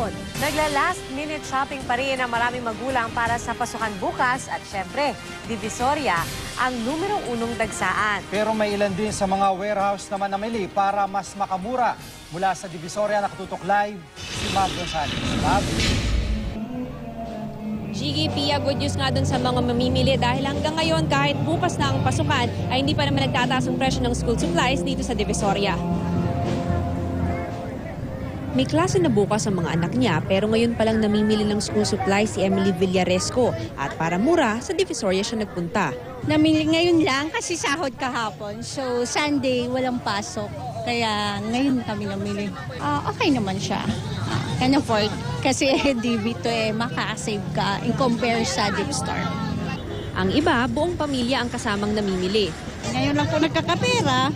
Malabon. Nagla-last minute shopping pa rin ang maraming magulang para sa pasukan bukas at syempre, Divisoria ang numero 1 dagsaan. Pero may ilan din sa mga warehouse naman namili para mas makamura. Mula sa Divisoria, nakatutok live si Mav Gonzales. Mav? Gigi, Pia, good news nga dun sa mga mamimili dahil hanggang ngayon kahit bukas na ang pasukan ay hindi pa naman nagtataas ang presyo ng school supplies dito sa Divisoria. May klase na bukas ang mga anak niya pero ngayon palang namimili ng school supplies si Emily Villaresco at para mura sa Divisoria siya nagpunta. Namili ngayon lang kasi sahod kahapon. So Sunday walang pasok. Kaya ngayon kami namili. Okay naman siya. Can afford. Kasi DB to makaka-save ka in compare sa Deep Store. Ang iba, buong pamilya ang kasamang namimili. Ngayon lang po nagkakapera.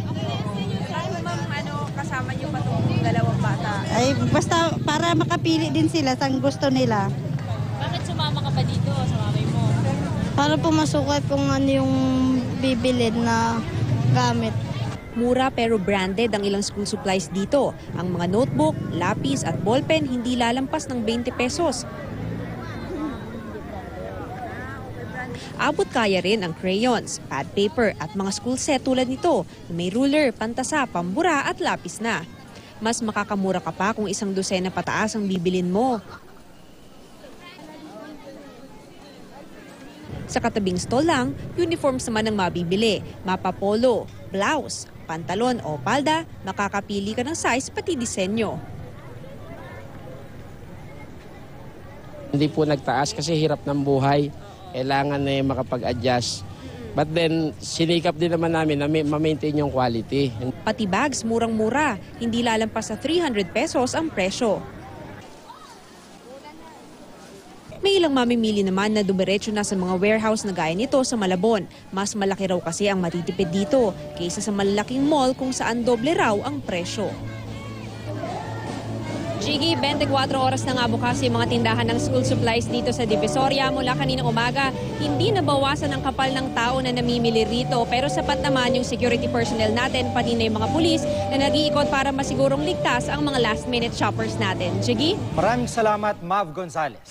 Kasama niyo pa itong dalawang bata? Ay, basta para makapili din sila sa gusto nila. Bakit sumama ka pa dito sa mamay mo? Para po masukat kung ano yung bibilin na gamit. Mura pero branded ang ilang school supplies dito. Ang mga notebook, lapis at ballpen hindi lalampas ng 20 pesos. Abot kaya rin ang crayons, pad paper at mga school set tulad nito na may ruler, pantasa, pambura at lapis na. Mas makakamura ka pa kung isang dosena pataas ang bibilin mo. Sa katabing stall lang, uniforms naman ang mabibili. Mapapolo, blouse, pantalon o palda, makakapili ka ng size pati disenyo. Hindi po nagtaas kasi hirap ng buhay. Kailangan na makapag-adjust. But then, sinikap din naman namin na ma-maintain yung quality. Pati bags, murang-mura. Hindi lalampas sa 300 pesos ang presyo. May ilang mamimili naman na dumiretso na sa mga warehouse na gaya nito sa Malabon. Mas malaki raw kasi ang matitipid dito kaysa sa malalaking mall kung saan doble raw ang presyo. Gigi, 24 oras na nga bukas yung mga tindahan ng school supplies dito sa Divisoria. Mula kaninang umaga, hindi nabawasan ang kapal ng tao na namimili rito. Pero sapat naman yung security personnel natin, pati na yung mga pulis na nag-iikot para masigurong ligtas ang mga last-minute shoppers natin. Gigi? Maraming salamat, Mav Gonzales.